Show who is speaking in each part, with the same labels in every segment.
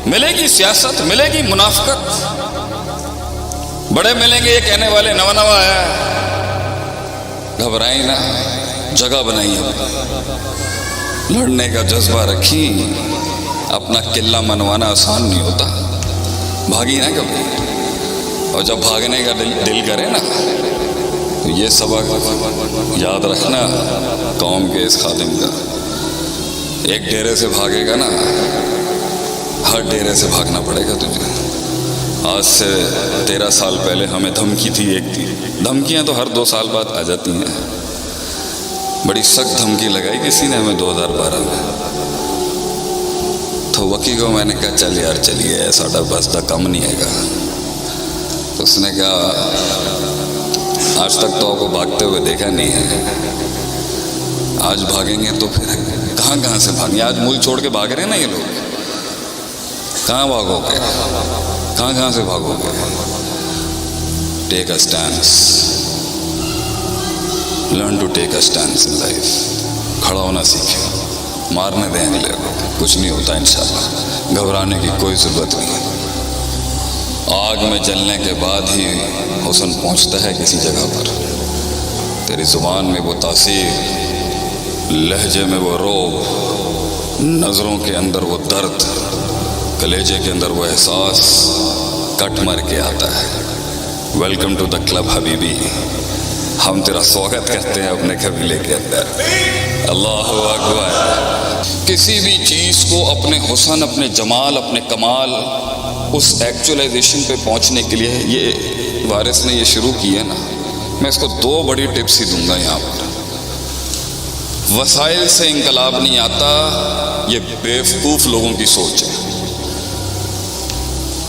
Speaker 1: ملے گی سیاست، ملے گی منافقت، بڑے ملیں گے یہ کہنے والے نوا نوا آیا ہے، گھبرائیں نہ، جگہ بنائیے، لڑنے کا جذبہ رکھی، اپنا قلعہ منوانا آسان نہیں ہوتا، بھاگی نہ کبھی، اور جب بھاگنے کا دل کرے نا تو یہ سبق یاد رکھنا قوم کے اس خادم کا، ایک ڈیرے سے بھاگے گا نا ہر ڈیرے سے بھاگنا پڑے گا تجھے۔ آج سے 13 سال پہلے ہمیں دھمکی تھی، ایک تھی، دھمکیاں تو ہر 2 سال بعد آ جاتی ہیں، بڑی سخت دھمکی لگائی کسی نے ہمیں 2012 میں، تو وکی کو میں نے کہا چل یار چلیے ساڈا بس دا کم نہیں ہے گا، تو اس نے کہا آج تک تو آپ کو بھاگتے ہوئے دیکھا نہیں ہے، آج بھاگیں گے تو پھر کہاں کہاں سے بھاگیں گے، آج ملک چھوڑ کے بھاگ رہے ہیں نا یہ لوگ، کہاں بھاگو گے، کہاں سے بھاگو گے؟ ٹیک اے stands, learn to take a stands in life, کھڑا ہونا سیکھیں، مارنے دیں اگلے کو، کچھ نہیں ہوتا انشاءاللہ، گھبرانے کی کوئی ضرورت نہیں، آگ میں جلنے کے بعد ہی حسن پہنچتا ہے کسی جگہ پر، تیری زبان میں وہ تاثیر، لہجے میں وہ روب، نظروں کے اندر وہ درد، کلیجے کے اندر وہ احساس کٹ مر کے آتا ہے۔ ویلکم ٹو دا کلب حبیبی، ہم تیرا سواگت کرتے ہیں اپنے قبیلے کے اندر، اللہ اکبر۔ کسی بھی چیز کو اپنے حسن، اپنے جمال، اپنے کمال، اس ایکچولائزیشن پہ پہنچنے کے لیے یہ وارث نے یہ شروع کی ہے نا، میں اس کو 2 بڑی ٹپس ہی دوں گا یہاں پر۔ وسائل سے انقلاب نہیں آتا، یہ بیوقوف لوگوں کی سوچ ہے۔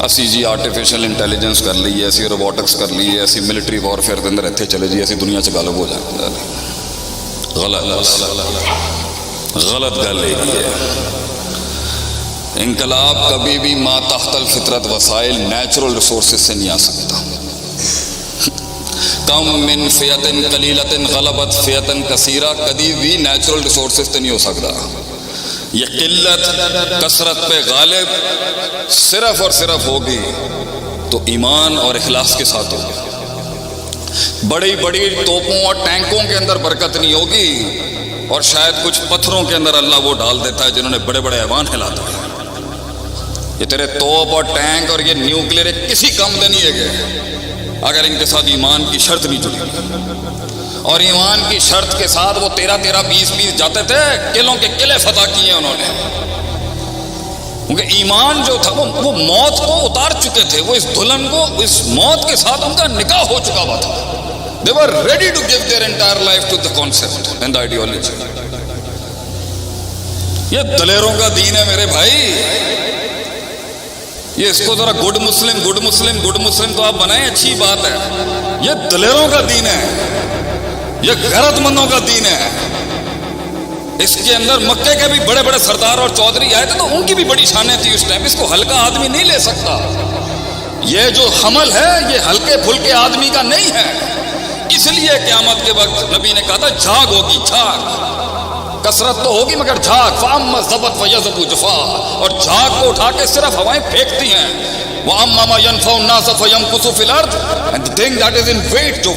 Speaker 1: اسی جی آرٹیفیشل انٹیلیجنس کر لیے، اسی روبوٹکس کر لیے، اسی ملٹری وارفیئر کے اندر اتنے چلے جی، اسی دنیا سے غالب ہو جائیں، غلط گل ہے۔ انقلاب کبھی بھی ما تحت الفطرت وسائل، نیچرل ریسورسز سے نہیں آ سکتا۔ کم من فیۃ قلیلۃ غلبت فیۃ کثیرہ، کبھی بھی نیچرل ریسورسز سے نہیں ہو سکتا۔ یہ قلت کثرت پہ غالب صرف اور صرف ہوگی تو ایمان اور اخلاص کے ساتھ ہوگی۔ بڑی بڑی توپوں اور ٹینکوں کے اندر برکت نہیں ہوگی، اور شاید کچھ پتھروں کے اندر اللہ وہ ڈال دیتا ہے جنہوں نے بڑے بڑے ایوان ہلا دیے۔ یہ تیرے توپ اور ٹینک اور یہ نیوکلیر کسی کام دے نہیں ہے گئے اگر ان کے ساتھ ایمان کی شرط نہیں جڑی، اور ایمان کی شرط کے ساتھ وہ 13 20 جاتے تھے، قلعوں کے قلعے فتح کیے انہوں نے، کیونکہ ایمان جو تھا وہ موت کو اتار چکے تھے، وہ اس دلہن کو، اس موت کے ساتھ ان کا نکاح ہو چکا ہوا تھا۔ They were ready to give their entire life to the concept and the ideology۔ یہ دلیروں کا دین ہے میرے بھائی، یہ اس کو ذرا گڈ مسلم تو آپ بنائیں، اچھی بات ہے، یہ دلیروں کا دین ہے، یہ غیرت مندوں کا دین ہے۔ اس کے اندر مکے کے بھی بڑے بڑے سردار اور چودھری آئے تھے تو ان کی بھی بڑی شانیں تھی اس ٹائم، اس کو ہلکا آدمی نہیں لے سکتا۔ یہ جو حمل ہے یہ ہلکے پھلکے آدمی کا نہیں ہے، اس لیے قیامت کے وقت نبی نے کہا تھا جھاگ ہوگی، جھاگ، کثرت تو ہوگی مگر جھاگ، فَأَمَّا الزَّبَتْ فَيَذْهَبُ جُفَاءً، اور جھاگ کو اٹھا کے صرف ہوائیں پھینکتی ہیں۔ وَأَمَّا مَا يَنْفَعُ النَّاسَ فَيَمْكُثُ فِي الْأَرْضِ، and the thing that is in weight، جو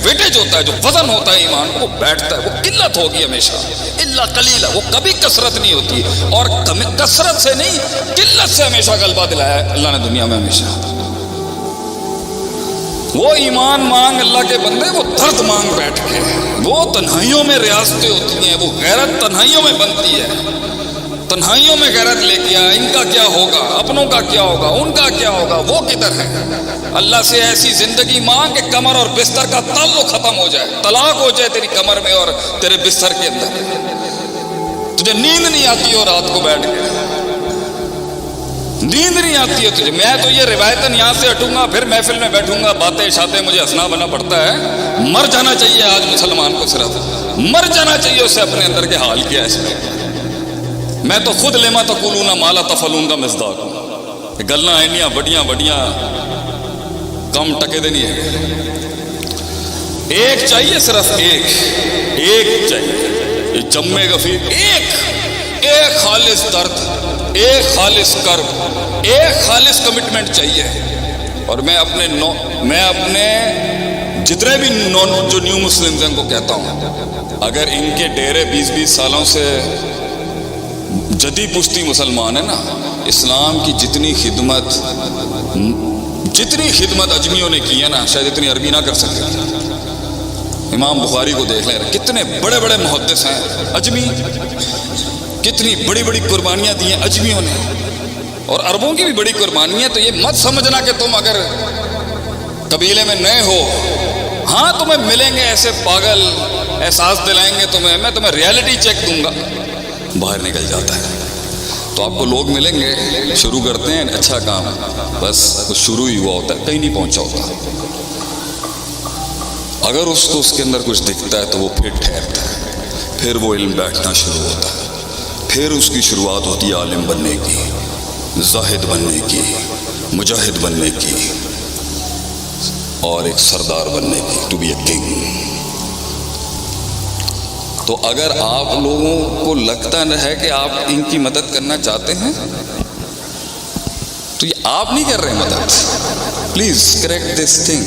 Speaker 1: ویٹیج ہوتا ہے، جو وزن ہوتا ہے ایمان کو، وہ بیٹھتا ہے، وہ قلت ہوگی ہمیشہ، الا قلیلا، وہ کبھی کثرت نہیں ہوتی، اور کثرت سے نہیں قلت سے ہمیشہ غلبہ دلایا ہے اللہ نے دنیا میں ہمیشہ۔ وہ ایمان مانگ اللہ کے بندے، وہ درد مانگ بیٹھ کے، وہ تنہائیوں میں ریاستیں ہوتی ہیں، وہ غیرت تنہائیوں میں بنتی ہے، تنہائیوں میں غیرت لے کے آیا، ان کا کیا ہوگا، اپنوں کا کیا ہوگا، ان کا کیا ہوگا، وہ کدھر ہے؟ اللہ سے ایسی زندگی مانگ کہ کمر اور بستر کا تعلق ختم ہو جائے، طلاق ہو جائے تیری کمر میں اور تیرے بستر کے اندر، تجھے نیند نہیں آتی ہو رات کو بیٹھ کے، نیند نہیں آتی ہے تجھے۔ میں تو یہ روایتاً یہاں سے ہٹوں گا، پھر محفل میں بیٹھوں گا، باتیں شاتیں مجھے ہنسنا بنا پڑتا ہے۔ مر جانا چاہیے آج مسلمان کو، صرف مر جانا چاہیے اسے، اپنے اندر کے حال کیا ہے اس میں۔ میں تو خود لما تقولون ما لا تفعلون کا مصداق ہوں، گلاں اینیاں بڑیاں کم ٹکے دے نہیں ہے۔ ایک چاہیے، صرف ایک چاہیے، یہ جمے غفیر، ایک ایک خالص درد، ایک خالص کرب، ایک خالص کمٹمنٹ چاہیے. اور میں اپنے جتنے بھی جو نیو مسلمز ہیں کو کہتا ہوں، اگر ان کے ڈیرے 20 سالوں سے جدی پشتی مسلمان ہیں نا، اسلام کی جتنی خدمت اجمیوں نے کی ہے نا، شاید اتنی عربی نہ کر سکے. امام بخاری کو دیکھ لیں، کتنے بڑے بڑے محدث ہیں اجمی، کتنی بڑی بڑی قربانیاں دی ہیں اجمیوں نے، اور عربوں کی بھی بڑی قربانی ہے. تو یہ مت سمجھنا کہ تم اگر قبیلے میں نئے ہو، ہاں تمہیں ملیں گے ایسے پاگل، احساس دلائیں گے تمہیں، میں تمہیں ریالٹی چیک دوں گا. باہر نکل جاتا ہے تو آپ کو لوگ ملیں گے، شروع کرتے ہیں اچھا کام، بس کچھ شروع ہی ہوا ہوتا ہے، کہیں نہیں پہنچا ہوتا. اگر اس کو اس کے اندر کچھ دکھتا ہے تو وہ پھر ٹھہرتا ہے، پھر وہ علم بیٹھنا شروع ہوتا ہے، پھر اس کی شروعات ہوتی ہے عالم بننے کی، زاہد بننے کی، مجاہد بننے کی، اور ایک سردار بننے کی، ٹو بی اے کنگ. تو اگر آپ لوگوں کو لگتا ہے کہ آپ ان کی مدد کرنا چاہتے ہیں تو یہ آپ نہیں کر رہے مدد. Please correct this thing.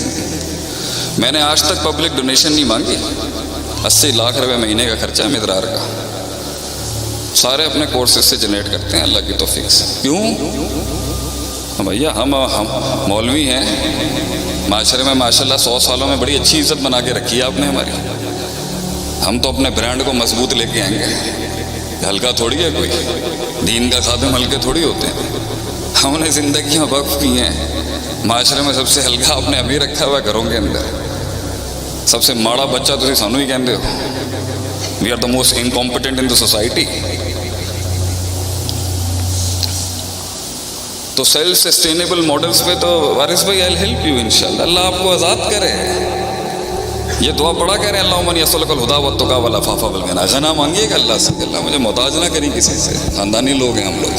Speaker 1: میں نے آج تک پبلک ڈونیشن نہیں مانگی. 80 لاکھ روپے مہینے کا خرچہ ہے مدرار کا، سارے اپنے کورسز سے جنریٹ کرتے ہیں اللہ کی توفیق سے. کیوں بھیا؟ ہم مولوی ہیں، معاشرے میں ماشاءاللہ 100 سالوں میں بڑی اچھی عزت بنا کے رکھی ہے آپ نے ہماری. ہم تو اپنے برانڈ کو مضبوط لے کے آئیں گے. ہلکا تھوڑی ہے کوئی، دین کا خادم ہلکے تھوڑی ہوتے ہیں. ہم نے زندگیاں وقف کی ہیں. معاشرے میں سب سے ہلکا آپ نے ابھی رکھا ہوا ہے گھروں کے اندر. سب سے ماڑا بچہ تسی سانو ہی کہندے ہو. We are the most incompetent in the society. تو سیلف سسٹینیبل ماڈلز پہ تو وارث بھائی آئی ہیلپ یو انشاءاللہ. اللہ آپ کو آزاد کرے. یہ دعا پڑھا کریں، اللہم انی اسألک الہدی والتقی والعفاف والغنی. غنا مانگیے گا اللہ سے، اللہ مجھے محتاج نہ کریں کسی سے. خاندانی لوگ ہیں ہم لوگ،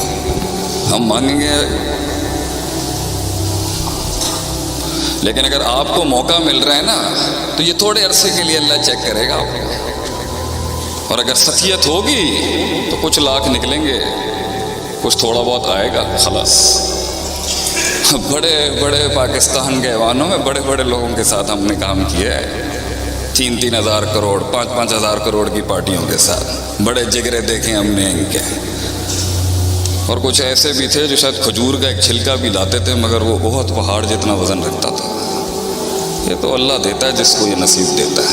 Speaker 1: ہم مانگیں گے. لیکن اگر آپ کو موقع مل رہا ہے نا تو یہ تھوڑے عرصے کے لیے اللہ چیک کرے گا آپ کو. اور اگر سخیت ہوگی تو کچھ لاکھ نکلیں گے، کچھ تھوڑا بہت آئے گا، خلاص. بڑے بڑے پاکستان کے ایوانوں میں بڑے بڑے لوگوں کے ساتھ ہم نے کام کیا ہے. 3-3 ہزار کروڑ، 5-5 ہزار کروڑ کی پارٹیوں کے ساتھ بڑے جگرے دیکھے ہم نے ان کے. اور کچھ ایسے بھی تھے جو شاید کھجور کا ایک چھلکا بھی لاتے تھے مگر وہ بہت پہاڑ جتنا وزن رکھتا تھا. یہ تو اللہ دیتا ہے جس کو یہ نصیب دیتا ہے.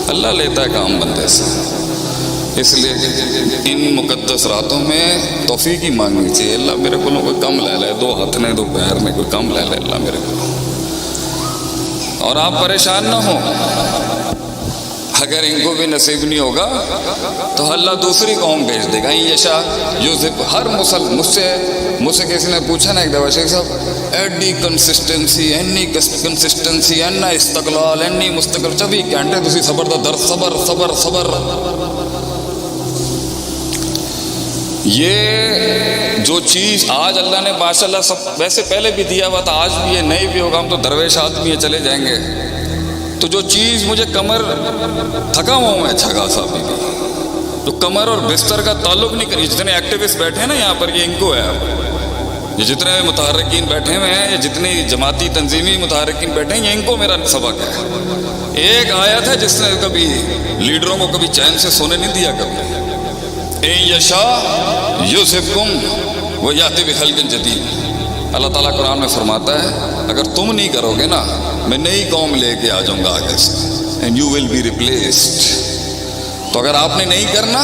Speaker 1: اللہ لیتا ہے کام بندے سے. اس لیے ان مقدس راتوں میں توفیق ہی مانگنی چاہیے. اللہ میرے کو کوئی کم لے لے، 2 ہاتھ نے 2 پیر نے، کوئی کم لے لے اللہ میرے کو. اور آپ پریشان نہ ہوں، اگر ان کو بھی نصیب نہیں ہوگا تو اللہ دوسری قوم بھیج دے گا. یشا یوزب. ہر مجھ سے کسی نے پوچھا نا ایک دفعہ، شیخ صاحب ایڈی کنسسٹنسی، اینا استقلال، اینی مستقل. 24 گھنٹے تسی صبر دا درد، صبر صبر صبر. یہ جو چیز آج اللہ نے ماشاءاللہ سب ویسے پہلے بھی دیا ہوا تھا، آج بھی یہ نہیں بھی ہوگا. ہم تو درویش آدمی ہیں، چلے جائیں گے. تو جو چیز مجھے کمر تھکا ہوا ہوں میں اچھا خاصا بھی، تو کمر اور بستر کا تعلق نہیں کری. جتنے ایکٹیوسٹ بیٹھے ہیں نا یہاں پر، یہ ان کو ہے. یہ جتنے متحرکین بیٹھے ہوئے ہیں، یہ جتنی جماعتی تنظیمی متحرکین بیٹھے ہیں، یہ ان کو میرا سبق ہے. ایک آیت ہے جس نے کبھی لیڈروں کو کبھی چین سے سونے نہیں دیا. کبھی اِن یشاء یذھبکم ویأتی بخلق جدید. اللہ تعالیٰ قرآن میں فرماتا ہے اگر تم نہیں کرو گے نا، میں نئی قوم لے کے آ جاؤں گا آگے سے. And you will be replaced. تو اگر آپ نے نہیں کرنا،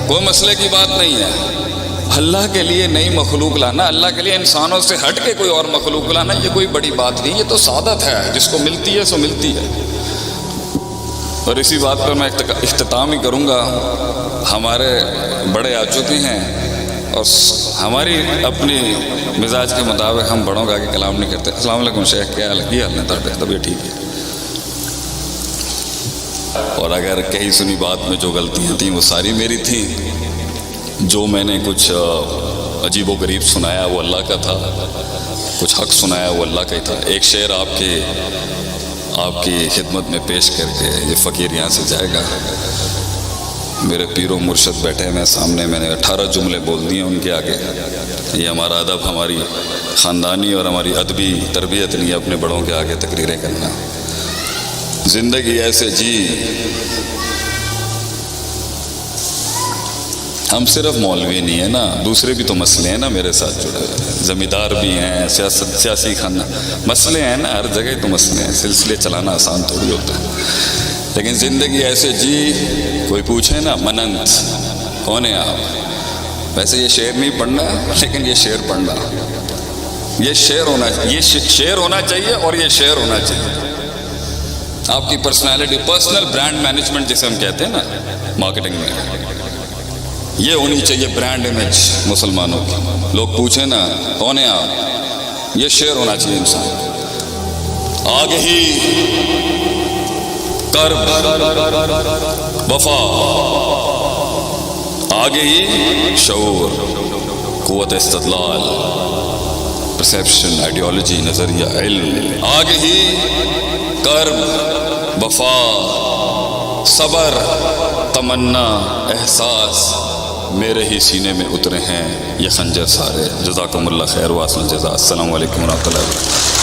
Speaker 1: کوئی مسئلے کی بات نہیں ہے. اللہ کے لیے نئی مخلوق لانا، اللہ کے لیے انسانوں سے ہٹ کے کوئی اور مخلوق لانا، یہ کوئی بڑی بات نہیں. یہ تو سعادت ہے، جس کو ملتی ہے سو ملتی ہے. اور اسی بات پر میں اختتام ہی کروں گا. ہمارے بڑے آ چکے ہیں اور ہماری اپنی مزاج کے مطابق ہم بڑوں کا آگے کلام نہیں کرتے. السلام علیکم شیخ، کیا حال ہے؟ طبیعت ٹھیک ہے. اور اگر کہیں سنی بات میں جو غلطیاں تھیں وہ ساری میری تھیں. جو میں نے کچھ عجیب و غریب سنایا وہ اللہ کا تھا، کچھ حق سنایا وہ اللہ کا ہی تھا. ایک شعر آپ کی خدمت میں پیش کر کے یہ فقیر یہاں سے جائے گا. میرے پیر و مرشد بیٹھے ہیں سامنے، میں نے 18 جملے بول دیے ان کے آگے. یہ ہمارا ادب، ہماری خاندانی اور ہماری ادبی تربیت نہیں ہے اپنے بڑوں کے آگے تقریریں کرنا. زندگی ایسے جی. ہم صرف مولوی نہیں ہیں نا، دوسرے بھی تو مسئلے ہیں نا میرے ساتھ جڑے ہوئے، زمیندار بھی ہیں، سیاسی خانہ، مسئلے ہیں نا، ہر جگہ تو مسئلے ہیں. سلسلے چلانا آسان تھوڑی ہوتا ہے. لیکن زندگی ایسے جی. کوئی پوچھے نا مننت کون ہے آپ، ویسے یہ شعر نہیں پڑھنا لیکن یہ شعر پڑھنا. یہ شعر ہونا چاہیے اور یہ شعر ہونا چاہیے. آپ کی پرسنالٹی، پرسنل برانڈ مینجمنٹ جسے ہم کہتے ہیں نا مارکیٹنگ میں، یہ ہونی چاہیے برانڈ امیج مسلمانوں کی. لوگ پوچھیں نا کون ہے آپ، یہ شعر ہونا چاہیے انسان. آگے ہی کرب وفا، آگے ہی شعور، قوت استدلال، پرسیپشن، آئیڈیالوجی، نظریہ، علم. آگے ہی کرب وفا، صبر، تمنا، احساس میرے ہی سینے میں اترے ہیں یہ خنجر سارے. جزاکم اللہ خیر واسل الجزا. السلام علیکم ورحمۃ اللہ وبرکاتہ.